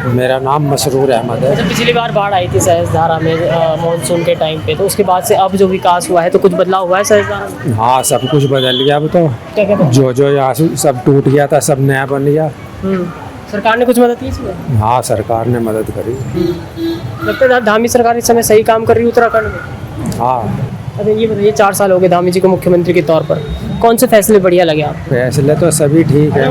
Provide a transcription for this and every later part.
मेरा नाम मसरूर अहमद है। जब पिछली बार बाढ़ आई थी सहस्त्रधारा में मानसून के टाइम पे, तो उसके बाद से अब जो विकास हुआ है तो कुछ बदलाव हुआ है सहस्त्रधारा में? हाँ, सब कुछ बदल गया। अब तो क्या कहते हैं? जो यहाँ से सब टूट गया था सब नया बन गया। सरकार ने कुछ मदद की इसमें? हाँ, सरकार ने मदद करी। लगता है धामी सरकार इस समय सही काम कर रही है उत्तराखंड में? हाँ, अरे ये बताइए, 4 साल हो गए धामी जी को मुख्यमंत्री के तौर पर, कौन से फैसले बढ़िया लगे आपको? फैसले तो सभी ठीक है,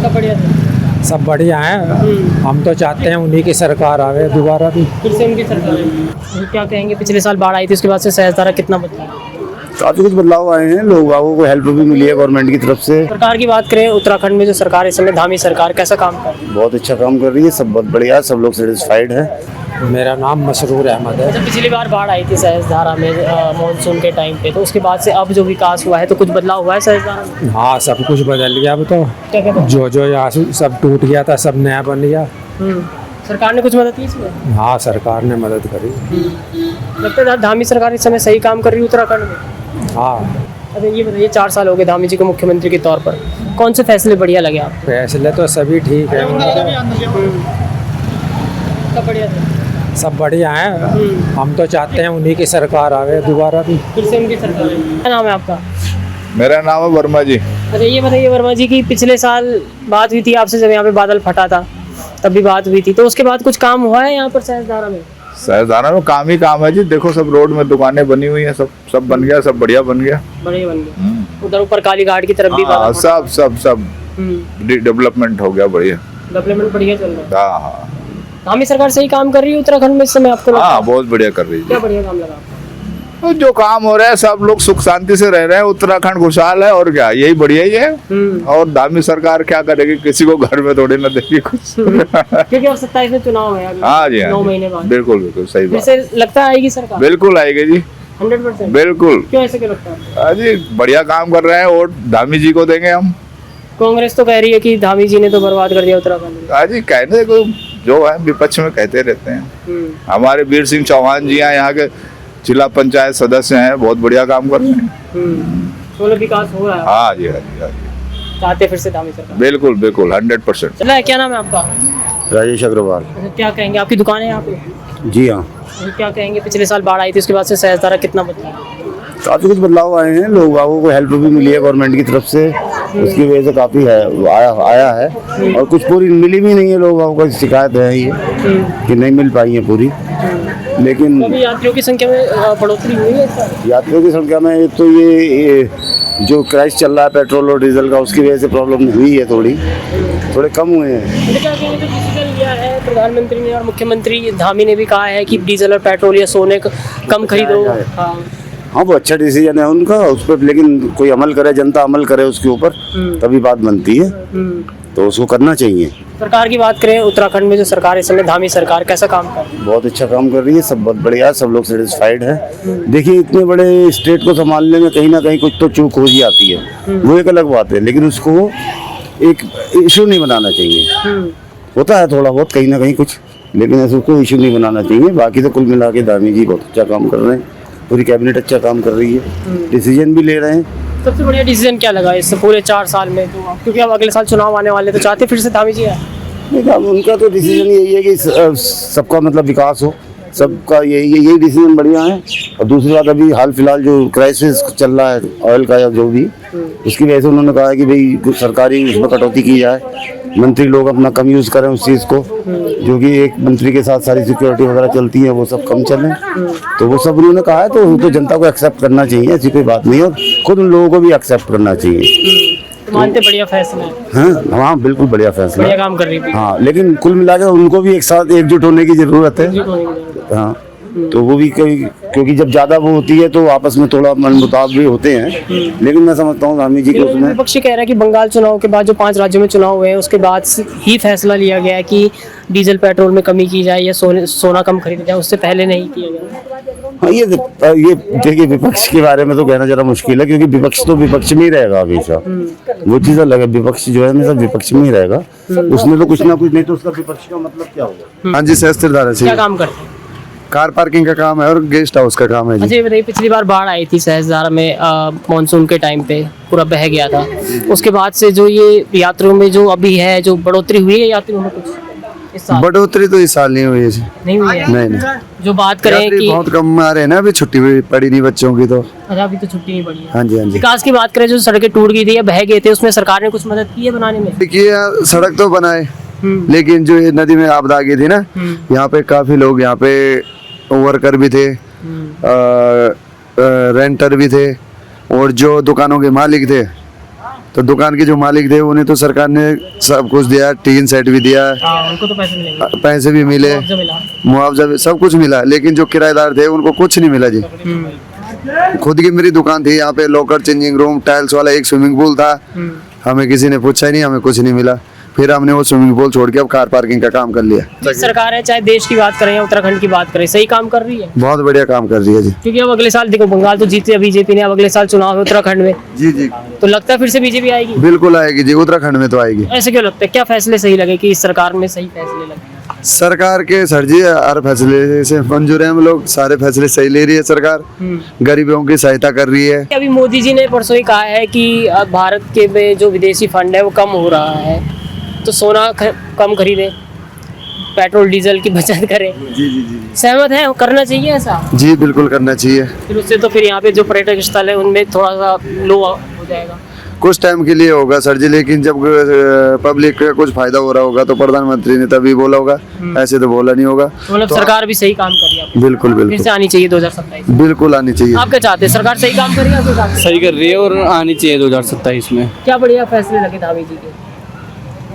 सब बढ़िया थे? सब बढ़िया है। हम तो चाहते हैं उन्हीं की सरकार आवे दोबारा भी। फिर से उनकी सरकार है। क्या कहेंगे, पिछले साल बाढ़ आई थी उसके बाद से सहस्त्रधारा कितना बदला? काफी कुछ बदलाव आए हैं, लोगों को हेल्प भी मिली है गवर्नमेंट की तरफ से। सरकार की बात करें, उत्तराखंड में जो सरकार इस समय धामी सरकार कैसा काम कर रही है? बहुत अच्छा काम कर रही है, सब बहुत बढ़िया, सब लोग सेटिस्फाइड है। मेरा नाम मसरूर अहमद है। जब पिछली बार बाढ़ आई थी सहस्त्रधारा में मानसून के टाइम पे, तो उसके बाद से अब जो विकास हुआ है तो कुछ बदलाव हुआ है सहस्त्रधारा में? हाँ, सब कुछ बदल गया। अब तो क्या कहते हैं? जो यहाँ से सब टूट गया था सब नया बन गया। सरकार ने कुछ मदद की इसमें? हाँ, सरकार ने मदद करी। लगता है धामी सरकार इस समय सही काम कर रही है उत्तराखंड में? हाँ, अरे ये बताइए, 4 साल हो गए धामी जी को मुख्यमंत्री के तौर पर, कौन से फैसले बढ़िया लगे आपको? फैसले तो सभी ठीक है, सब बढ़िया थे? सब बढ़िया है। हम तो चाहते हैं उन्हीं की सरकार आवे दोबारा भी। फिर से उनकी सरकार है। क्या नाम है आपका? मेरा नाम है वर्मा जी। अच्छा ये बताइए वर्मा जी की पिछले साल बात हुई थी आपसे जब यहाँ पे बादल फटा था, तब भी बात हुई थी, तो उसके बाद कुछ काम हुआ है यहाँ पर सहस्त्रधारा में? सहस्त्रधारा में काम ही काम है जी। देखो सब रोड में दुकानें बनी हुई हैं, सब बन गया, सब बढ़िया बन गया। बढ़िया बन गया। उधर ऊपर कालीघाट की तरफ भी हाँ, बादल फटा। सब डेवलपमेंट हो गया, बढ़िया। डेवलपमेंट बढ़िया चल रहा है। हाँ, धामी सरकार सही काम कर रही है उत्तराखंड में इस समय आपको लगता है? हाँ, बहुत बढ़िया कर रही क्या है। बढ़िया काम लगा आपको? तो जो काम हो रहा है सब लोग सुख शांति से रह रहे हैं, उत्तराखंड खुशहाल है, और क्या, यही बढ़िया ही है। और धामी सरकार क्या करेगी, किसी को घर में थोड़ी ना देगी कुछ। क्योंकि अब 27 में चुनाव है अभी। हाँ जी, 9 महीने बाद बिल्कुल बिल्कुल सही फिर बात। से लगता है आएगी सरकार? बिल्कुल आएगी जी, 100%? बिल्कुल। क्यों ऐसे क्यों लगता है? हाँ जी, बढ़िया काम कर रहे हैं, वोट धामी जी को देंगे हम। कांग्रेस तो कह रही है कि धामी जी ने तो बर्बाद कर दिया उत्तराखंड। हाँ जी, कहने को जो है विपक्ष में कहते रहते हैं। हमारे वीर सिंह चौहान जी हैं, यहाँ के जिला पंचायत सदस्य हैं, बहुत बढ़िया काम कर रहे हैं। तो विकास हो रहा है? हाँ जी, हाँ जी, हाँ जी, चाहते फिर से धामी सरकार? बिल्कुल बिल्कुल 100%। चला है। क्या नाम है आपका? राजेश अग्रवाल। अच्छा, क्या कहेंगे, आपकी दुकान है यहाँ पे? जी हाँ, अच्छा, क्या कहेंगे, पिछले साल बाढ़ आई थी उसके बाद से सहस्त्रधारा कितना बदला? काफी कुछ बदलाव आए हैं, लोगों को हेल्प भी मिली है गवर्नमेंट की तरफ से, उसकी वजह से काफी है आया है। और कुछ पूरी मिली भी नहीं है, लोगों को शिकायत है ये कि नहीं मिल पाई है पूरी। लेकिन अभी यात्रियों की संख्या में बढ़ोतरी हुई है इस साल? यात्रियों की संख्या में एक तो ये जो क्राइस चल रहा है पेट्रोल और डीजल का, उसकी वजह से प्रॉब्लम हुई है, थोड़े कम हुए हैं। तो क्या कहेंगे, जो डिसीजन लिया है प्रधानमंत्री ने और मुख्यमंत्री धामी ने भी कहा है कि डीजल और पेट्रोल या सोने कम खरीदो। हाँ, वो अच्छा डिसीजन है उनका उस पर, लेकिन कोई अमल करे, जनता अमल करे उसके ऊपर, तभी बात बनती है। तो उसको करना चाहिए। सरकार की बात करें, उत्तराखंड में जो सरकार इस समय धामी सरकार कैसा काम कर रही है? बहुत अच्छा काम कर रही है, सब बहुत बढ़िया, सब लोग सेटिस्फाइड है। देखिए, इतने बड़े स्टेट को संभालने में कहीं ना कहीं कुछ तो चूक हो ही आती है, वो एक अलग बात है, लेकिन उसको एक इशू नहीं बनाना चाहिए। होता है थोड़ा बहुत कहीं ना कहीं कुछ, लेकिन ऐसे उसको इशू नहीं बनाना चाहिए। बाकी तो कुल मिला के धामी जी बहुत अच्छा काम कर रहे हैं, पूरी कैबिनेट अच्छा काम कर रही है, डिसीजन भी ले रहे हैं। सबसे बढ़िया डिसीजन क्या लगा इस पूरे 4 साल में? तो क्योंकि अब अगले साल चुनाव आने वाले, तो चाहते फिर से धामी जी आए? नहीं, अब उनका तो डिसीजन यही है कि सबका मतलब विकास हो, सबका यही डिसीजन बढ़िया है। और दूसरी बात, अभी हाल फिलहाल जो क्राइसिस चल रहा है ऑयल का या जो भी, उसकी वजह से उन्होंने कहा है कि भाई सरकारी उसमें कटौती की जाए, मंत्री लोग अपना कम यूज़ करें उस चीज़ को, जो कि एक मंत्री के साथ सारी सिक्योरिटी वगैरह चलती है वो सब कम चलें। तो वो सब उन्होंने कहा है, तो जनता को एक्सेप्ट करना चाहिए, ऐसी कोई बात नहीं है, और खुद उन लोगों को भी एक्सेप्ट करना चाहिए। तो मानते बढ़िया फैसला है? हाँ हाँ, बिल्कुल बढ़िया फैसला बढ़िया है। काम कर रही थी। हाँ, लेकिन कुल मिलाकर उनको भी एक साथ एकजुट होने की जरूरत है। हाँ, तो वो भी क्योंकि जब ज्यादा वो होती है तो आपस में थोड़ा मनमुटाव भी होते हैं, लेकिन मैं समझता हूँ धामी जी के उसमें। विपक्षी कह रहा है कि बंगाल चुनाव के बाद जो 5 राज्यों में चुनाव हुए हैं उसके बाद ही फैसला लिया गया है कि डीजल पेट्रोल में कमी की जाए या सोना कम खरीदा जाए, उससे पहले नहीं किया गया। हाँ, ये देखिए, विपक्ष के बारे में तो कहना जरा मुश्किल है, क्योंकि विपक्ष तो विपक्ष में ही रहेगा हमेशा। वो चीज अलग है, विपक्ष जो है हमेशा विपक्ष में ही रहेगा, उसमें तो कुछ ना कुछ, नहीं तो उसका विपक्ष का मतलब क्या होगा। हाँ जी, सहस्त्रधारा से क्या काम करते हैं? कार पार्किंग का काम है और गेस्ट हाउस का काम है अच्छा जी। ये बताइए, पिछली बार बाढ़ आई थी सहस्त्रधारा में मानसून के टाइम पे पूरा बह गया था, उसके बाद से जो ये यात्रियों में जो अभी है जो बढ़ोतरी हुई है यात्रियों में कुछ इस साल बढ़ोतरी तो इस साल नहीं हुई है जी। नहीं हुई है? नहीं जो बात करें यात्री कि बहुत कम आ रहे हैं ना, अभी छुट्टी भी पड़ी नहीं बच्चों की तो। अच्छा अभी तो छुट्टी नहीं पड़ी है। हाँ जी हाँ जी। विकास की बात करें, जो सड़कें टूट गई थी या बह गए थे, उसमें सरकार ने कुछ मदद की है बनाने में? देखिए सड़क तो बनाए, हम्म, लेकिन जो ये नदी में आपदा आ गई थी ना, हम्म, यहाँ पे काफी लोग यहाँ पे वर्कर भी थे, रेंटर भी थे, और जो दुकानों के मालिक थे, तो दुकान के जो मालिक थे उन्हें तो सरकार ने सब कुछ दिया, टीन सेट भी दिया, हाँ, उनको तो पैसे मिलेंगे, पैसे भी मिले, मुआवजा मिला। मुआवजा भी, सब कुछ मिला, लेकिन जो किराएदार थे उनको कुछ नहीं मिला जी। हम्म, खुद की मेरी दुकान थी यहाँ पे, लॉकर, चेंजिंग रूम, टाइल्स वाला एक स्विमिंग पूल था, हम्म। हमें किसी ने पूछा ही नहीं, हमें कुछ नहीं मिला। फिर हमने वो स्विमिंग पूल छोड़ के अब कार पार्किंग का काम कर लिया। जो सरकार है, चाहे देश की बात करें या उत्तराखंड की बात करें, सही काम कर रही है? बहुत बढ़िया काम कर रही है जी। क्योंकि अब अगले साल देखो, बंगाल तो जीते बीजेपी ने, अब अगले साल चुनाव है उत्तराखंड में, जी जी तो लगता है फिर से बीजेपी आएगी? बिल्कुल आएगी जी, उत्तराखंड में तो आएगी। ऐसे क्यों लगता है, क्या फैसले सही लगे कि इस सरकार में सही फैसले लगे? सरकार के सर जी हर फैसले से मंजूर है, हम लोग सारे फैसले सही ले रही है सरकार, गरीबों की सहायता कर रही है। अभी मोदी जी ने परसों ही कहा है कि अब भारत के में जो विदेशी फंड है वो कम हो रहा है, तो सोना कम खरीदे, पेट्रोल डीजल की बचत करें। जी जी जी सहमत है, करना चाहिए ऐसा? जी बिल्कुल करना चाहिए। फिर उससे तो फिर यहाँ पे जो पर्यटक स्थल है उनमें थोड़ा सा लो हो जाएगा। कुछ टाइम के लिए होगा सर जी, लेकिन जब पब्लिक का कुछ फायदा हो रहा होगा तो प्रधानमंत्री ने तभी बोला होगा, ऐसे तो बोला नहीं होगा। तो मतलब सरकार भी सही काम कर रही है आपको? बिल्कुल फिर बिल्कुल से आनी चाहिए 2027? बिल्कुल आनी चाहिए। आप क्या चाहते हैं, सरकार सही काम कर रही है आपके हिसाब से? सही कर रही है और आनी चाहिए 2027 में। क्या बढ़िया फैसले लगे धामी जी के?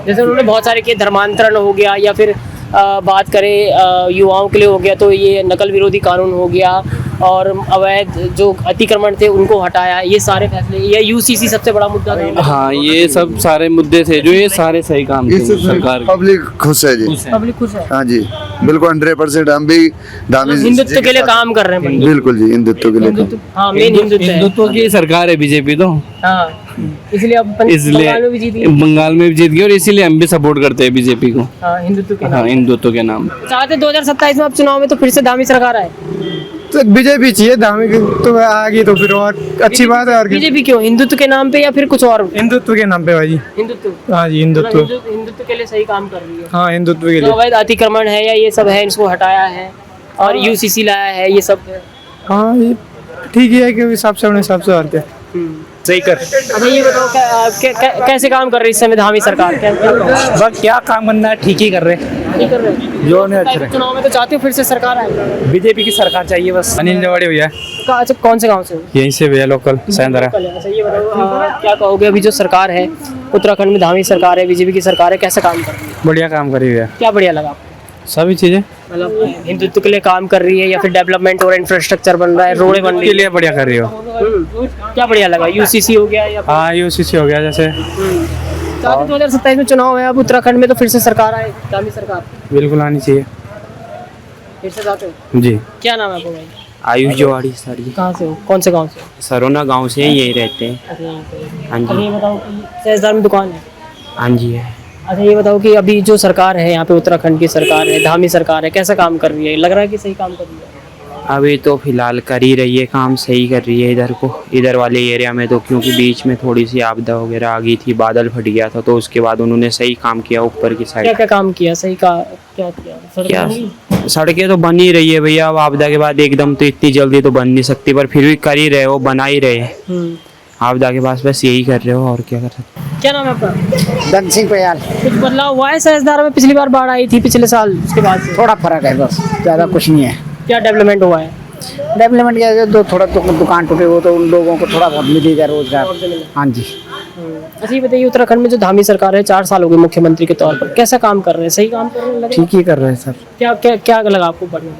जैसे उन्होंने बहुत सारे किए, धर्मांतरण हो गया, या फिर बात करें युवाओं के लिए हो गया तो ये नकल विरोधी कानून हो गया, और अवैध जो अतिक्रमण थे उनको हटाया, ये सारे फैसले, या यूसीसी सबसे बड़ा मुद्दा था। हाँ, ये सब सारे मुद्दे थे जो, ये सारे सही काम थे सरकार के। पब्लिक खुश है जी। पब्लिक खुश है, हाँ जी बिल्कुल 100%। हम भी दामी हिंदुत्व के लिए काम कर रहे हैं। बिल्कुल जी, हिंदुत्व के लिए काम। हाँ, मेन हिंदुत्व है। हिंदुत्व की सरकार है बीजेपी तो, हाँ, इसलिए अब इसलिए बंगाल में भी जीत गई। बंगाल में भी जीत गई और इसीलिए हम भी सपोर्ट करते हैं बीजेपी को। हाँ, हिंदुत्व के हाँ, नाम। हिंदुत्व के नाम। चाहते 2027 में आप चुनाव में तो फिर से दामी सरकार आए? तो बीजेपी चाहिए, धार्मिक तो आ गई तो फिर और अच्छी बात है। और बीजेपी क्यों, हिंदुत्व के नाम पे या फिर कुछ और? हिंदुत्व के नाम पे भाई। हिंदुत्व, हाँ जी मतलब हिंदुत्व। हिंदुत्व के लिए सही काम कर रही है। हाँ हिंदुत्व के जो लिए। अवैध अतिक्रमण है या ये सब है, इसको हटाया है, और यूसीसी लाया है, ये सब है। हाँ ये ठीक ही है कि हिसाब से अपने हिसाब से और क्या सही कर। अच्छा ये बताओ कैसे काम कर रही है इस समय धामी सरकार? बस क्या काम करना है, ठीक ही कर रहे हैं। नहीं कर रहे जो नहीं अच्छा रहे। चुनाव में तो चाहते हो फिर से सरकार आए? बीजेपी की सरकार चाहिए बस। अनिल जवाड़ी भैया अच्छा, कौन से गाँव से हो? यहीं से भैया, लोकल सैंदरा। अच्छा ये बताओ क्या कहोगे, अभी जो सरकार है उत्तराखंड में, धामी सरकार है, बीजेपी की सरकार है, कैसे काम कर रही है? बढ़िया काम करी भैया, क्या बढ़िया लगा आपको? सभी चीजें मतलब हिंदुत्व के लिए काम कर रही है या फिर डेवलपमेंट और इंफ्रास्ट्रक्चर बन रहा है, रोडें बन रही के लिए बढ़िया कर रही हो। क्या बढ़िया लगा? यूसीसी हो गया या हाँ यूसीसी हो गया जैसे। चाहते 2027 में चुनाव है अब उत्तराखंड में, तो फिर से सरकार आए, धामी सरकार बिल्कुल आनी चाहिए फिर से चाहते हो? जी। क्या नाम है आपका भाई? आयुष जोवाड़ी सर जी, कहाँ से हो, कौन से गांव से हो? सरोना गांव से यही रहते हैं। अच्छा यहीं पे। हाँ अच्छा जी, ये बताओ कि सहस्त्रधारा में दुकान है? हाँ जी है। अच्छा ये बताओ कि अभी जो सरकार है यहाँ पे, उत्तराखंड की सरकार है, धामी सरकार है, कैसा काम कर रही है? लग रहा है कि सही काम कर रही है? अभी तो फिलहाल कर ही रही है, काम सही कर रही है इधर को, इधर वाले एरिया में तो, क्योंकि बीच में थोड़ी सी आपदा वगैरह आ गई थी, बादल फट गया था, तो उसके बाद उन्होंने सही काम किया ऊपर की क्या साइड। क्या काम किया सही का? क्या किया? सड़कें क्या बनी? सड़कें तो बन ही रही है भैया, अब आपदा के बाद एकदम तो इतनी जल्दी तो बन नहीं सकती, पर फिर भी कर ही रहे हो, बना ही रहे हैं। हम्म। आपदा के पास बस यही कर रहे हो, और क्या कर सकते। क्या नाम है आपका? धन सिंह पयाल। कुछ बदलाव हुआ है सहस्त्रधारा में? पिछली बार बाढ़ आई थी पिछले साल, उसके बाद से थोड़ा फर्क है बस, ज़्यादा कुछ नहीं है। क्या डेवलपमेंट हुआ है? डेवलपमेंट क्या है, दो थोड़ा तो दुकान टूटे हो तो उन लोगों को थोड़ा बहुत मिलेगा रोजगार। हाँ जी। अच्छा ये बताइए, उत्तराखंड में जो धामी सरकार है, 4 साल हो गए मुख्यमंत्री के तौर पर, कैसा काम कर रहे हैं? सही काम कर रहे हैं? लग रहा है? ठीक ही कर रहे हैं सर। क्या क्या क्या लगा आपको बढ़िया?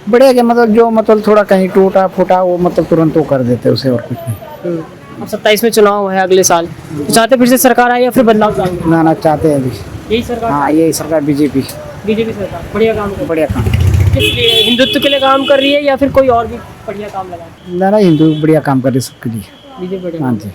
बढ़िया क्या मतलब, जो मतलब थोड़ा कहीं टूटा फूटा वो मतलब तुरंत वो कर देते उसे, और कुछ नहीं। अब 27 में चुनाव है अगले साल, तो चाहते फिर से सरकार आए या फिर बदलाव चाहेंगे? ना चाहते हैं अभी। यही सरकार? हाँ यही सरकार बीजेपी बीजेपी सरकार बढ़िया काम कर रही बढ़िया काम। है। किस लिए? हिंदुत्व के लिए काम कर रही है या फिर कोई और भी बढ़िया काम लगा? ना हिंदू बढ़िया काम कर रही सबके लिए। बीजेपी बढ़िया हाँ काम जी।